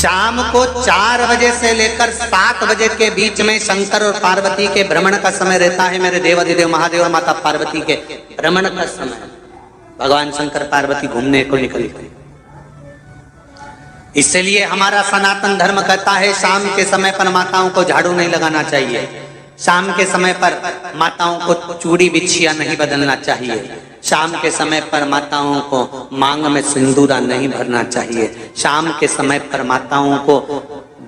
शाम को 4 बजे से लेकर 7 बजे के बीच में शंकर और पार्वती के भ्रमण का समय रहता है। मेरे देवाधिदेव महादेव और माता पार्वती के भ्रमण का समय, भगवान शंकर पार्वती घूमने को निकले। इसलिए हमारा सनातन धर्म कहता है शाम के समय पर माताओं को झाड़ू नहीं लगाना चाहिए, शाम के समय पर माताओं को चूड़ी बिछिया नहीं बदलना चाहिए, शाम के समय पर माताओं को मांग में सिंदूरा नहीं भरना चाहिए, शाम के समय पर माताओं को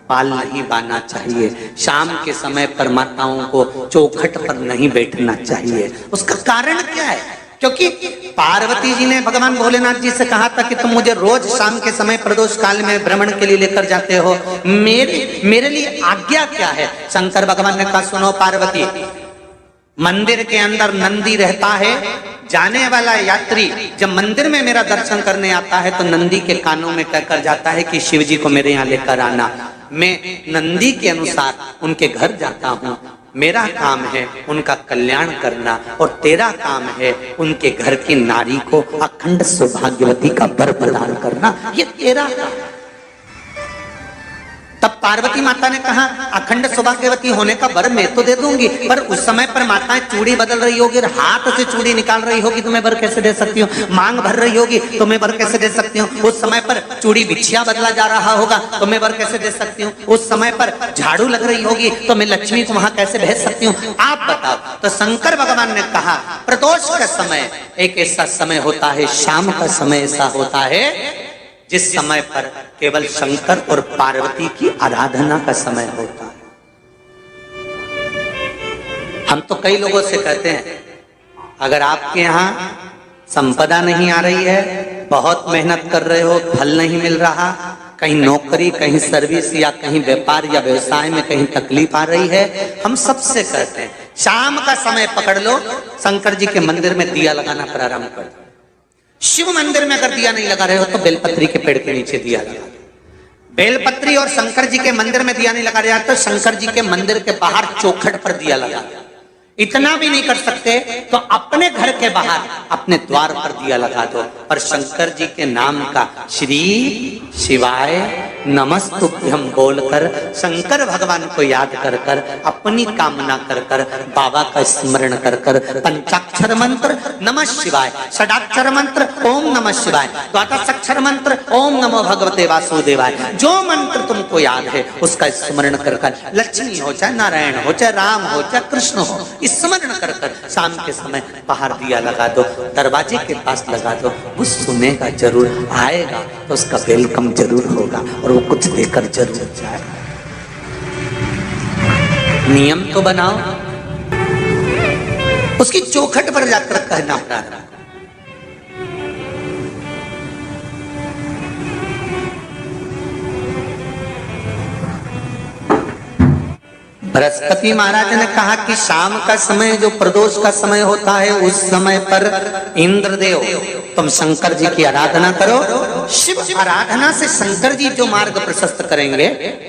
बाल नहीं बांधना चाहिए, शाम के समय पर माताओं को चौखट पर नहीं बैठना चाहिए। उसका कारण क्या है? क्योंकि पार्वती जी ने भगवान भोलेनाथ जी से कहा था कि तुम मुझे रोज शाम के समय प्रदोष काल में भ्रमण के लिए लेकर जाते हो, मेरे लिए आज्ञा क्या है? शंकर भगवान ने कहा सुनो पार्वती, मंदिर के अंदर नंदी रहता है, जाने वाला यात्री जब मंदिर में मेरा दर्शन करने आता है तो नंदी के कानों में कहकर जाता है कि शिव जी को मेरे यहाँ लेकर आना। मैं नंदी के अनुसार उनके घर जाता हूँ, मेरा काम है उनका कल्याण करना और तेरा काम है उनके घर की नारी को अखंड सौभाग्यवती का वर प्रदान करना, ये तेरा काम। तब पार्वती माता ने कहा अखंड सौभाग्यवती होने का वर मैं तो दे दूंगी, पर उस समय पर माताएं चूड़ी बदल रही होगी, हाथ से चूड़ी निकाल रही होगी तो मैं वर कैसे दे सकती हूँ? मांग भर रही होगी तो मैं वर कैसे दे सकती हूँ? उस समय पर चूड़ी बिछिया बदला जा रहा होगा तो मैं वर कैसे दे सकती हूँ? उस समय पर झाड़ू लग रही होगी तो मैं लक्ष्मी को वहां कैसे भेज सकती हूँ? आप बताओ। तो शंकर भगवान ने कहा प्रदोष का समय एक ऐसा समय होता है, शाम का समय ऐसा होता है जिस समय पर केवल शंकर और पार्वती की आराधना का समय होता है। हम तो कई लोगों से कहते हैं अगर आपके यहाँ संपदा नहीं आ रही है, बहुत मेहनत कर रहे हो, फल नहीं मिल रहा, कहीं नौकरी, कहीं सर्विस या कहीं व्यापार या व्यवसाय में कहीं तकलीफ आ रही है, हम सबसे कहते हैं शाम का समय पकड़ लो, शंकर जी के मंदिर में दिया लगाना प्रारंभ कर दो। शिव मंदिर में अगर दिया नहीं लगा रहे हो तो बेलपत्री के पेड़ के नीचे दिया लगा। बेलपत्री और शंकर जी के मंदिर में दिया नहीं लगा रहा तो शंकर जी के मंदिर के बाहर चौखट पर दिया लगा। इतना भी नहीं कर सकते तो अपने घर के बाहर अपने द्वार पर दिया लगा दो और शंकर जी के नाम का श्री शिवाय नमस्तुभ्यम बोलकर शंकर भगवान को याद कर कर अपनी कामना कर कर बाबा का स्मरण कर कर पंचाक्षर मंत्र नमः शिवाय, षडाक्षर मंत्र ओम नमः शिवाय, द्वादशाक्षर मंत्र ओम नमो भगवते वासुदेवाय, जो मंत्र तुमको याद है उसका स्मरण कर कर लक्ष्मी हो चाहे नारायण हो चाहे राम हो चाहे कृष्ण हो स्मरण कर कर शाम के समय बाहर दिया लगा दो, दरवाजे के पास लगा दो। वो सुनेगा जरूर, आएगा तो उसका वेलकम जरूर होगा और वो कुछ देकर जरूर जाएगा। नियम तो बनाओ, उसकी चौखट पर जाकर कहना प्रारंभ। बृहस्पति महाराज ने कहा कि शाम का समय जो प्रदोष का समय होता है उस समय पर इंद्रदेव तुम शंकर जी की आराधना करो। शिव आराधना से शंकर जी जो मार्ग प्रशस्त करेंगे,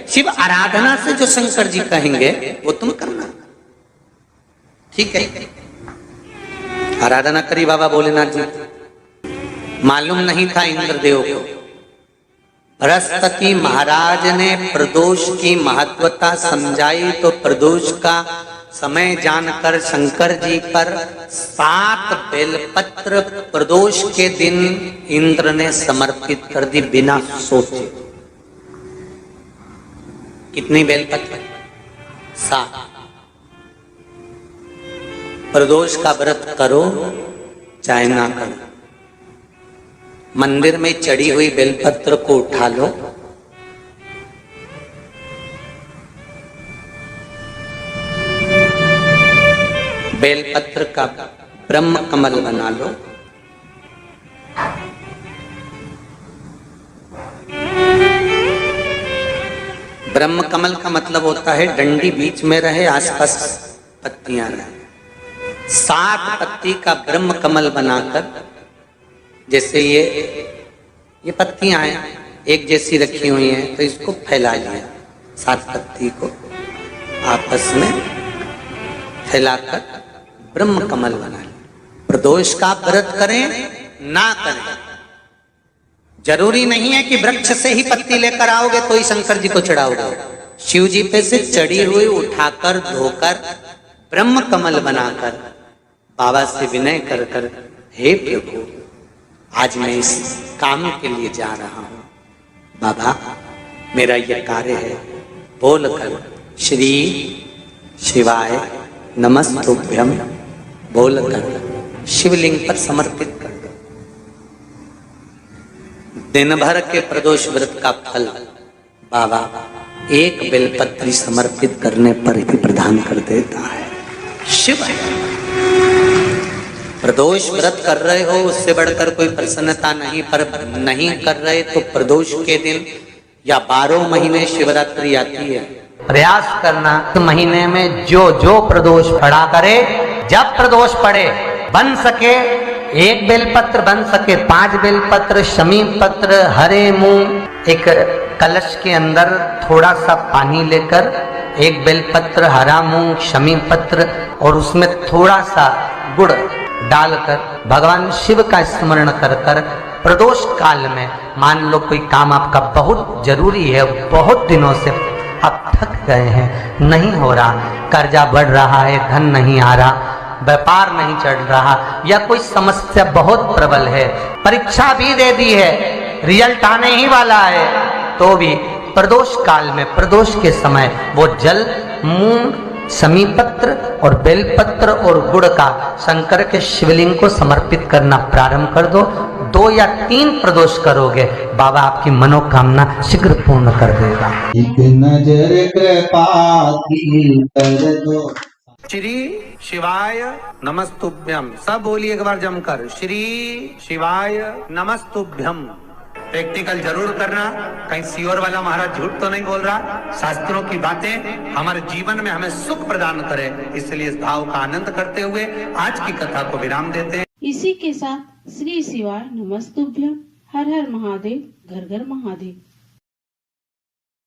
शिव आराधना से जो शंकर जी कहेंगे वो तुम करना, ठीक है? आराधना करी बाबा भोलेनाथ जी, मालूम नहीं था इंद्रदेव को। बृहस्पति महाराज ने प्रदोष की महत्वता समझाई तो प्रदोष का समय जानकर शंकर जी पर 7 बेलपत्र प्रदोष के दिन इंद्र ने समर्पित कर दी बिना सोचे। कितनी बेलपत्र? 7। प्रदोष का व्रत करो चाहे ना करो, मंदिर में चढ़ी हुई बेलपत्र को उठा लो, बेलपत्र का ब्रह्म कमल बना लो, ब्रह्म कमल का मतलब होता है डंडी बीच में रहे, आसपास पत्तियां रहे। 7 पत्ती का ब्रह्म कमल बनाकर, जैसे ये पत्तियां हैं एक जैसी रखी हुई हैं तो इसको फैला लिया, 7 पत्ती को आपस में फैलाकर ब्रह्म कमल बना लिया। प्रदोष का व्रत करें ना करें, जरूरी नहीं है कि वृक्ष से ही पत्ती लेकर आओगे तो ही शंकर जी को चढ़ाओगे। शिव जी पे से चढ़ी हुई उठाकर धोकर ब्रह्म कमल बनाकर बाबा से विनय कर कर, हे प्रभु आज मैं इस काम के लिए जा रहा हूं, बाबा मेरा यह कार्य है, बोलकर श्री शिवाय नमस्तुभ्यम बोलकर शिवलिंग पर समर्पित कर दो। दिन भर के प्रदोष व्रत का फल बाबा एक बेलपत्री समर्पित करने पर ही प्रदान कर देता है। शिव है। प्रदोष व्रत कर रहे हो उससे बढ़कर कोई प्रसन्नता नहीं, पर नहीं कर रहे तो प्रदोष के दिन या 12 महीने शिवरात्रि आती है, प्रयास करना महीने में जो जो प्रदोष पड़ा करे, जब प्रदोष पड़े बन सके 1 बेलपत्र, बन सके 5 बेलपत्र, शमी पत्र, हरे मूंग, एक कलश के अंदर थोड़ा सा पानी लेकर 1 बेलपत्र, हरा मूंग, शमी पत्र और उसमें थोड़ा सा गुड़ डालकर भगवान शिव का स्मरण कर कर प्रदोष काल में, मान लो कोई काम आपका बहुत जरूरी है, बहुत दिनों से आप थक गए हैं, नहीं हो रहा, कर्जा बढ़ रहा है, धन नहीं आ रहा, व्यापार नहीं चढ़ रहा, या कोई समस्या बहुत प्रबल है, परीक्षा भी दे दी है, रिजल्ट आने ही वाला है, तो भी प्रदोष काल में, प्रदोष के समय वो जल, मूंग, शमी पत्र और बेलपत्र और गुड़ का शंकर के शिवलिंग को समर्पित करना प्रारंभ कर दो। 2 या 3 प्रदोष करोगे, बाबा आपकी मनोकामना शीघ्र पूर्ण कर देगा। एक नजर कृपा की कर दो। श्री शिवाय नमस्तुभ्यम, सब बोलिए एक बार जमकर, श्री शिवाय नमस्तुभ्यम। प्रैक्टिकल जरूर करना, कहीं सियोर वाला महाराज झूठ तो नहीं बोल रहा, शास्त्रों की बातें हमारे जीवन में हमें सुख प्रदान करे, इसलिए इस भाव का आनंद करते हुए आज की कथा को विराम देते हैं। इसी के साथ श्री शिवाय नमस्तुभ्यम, हर हर महादेव, घर घर महादेव।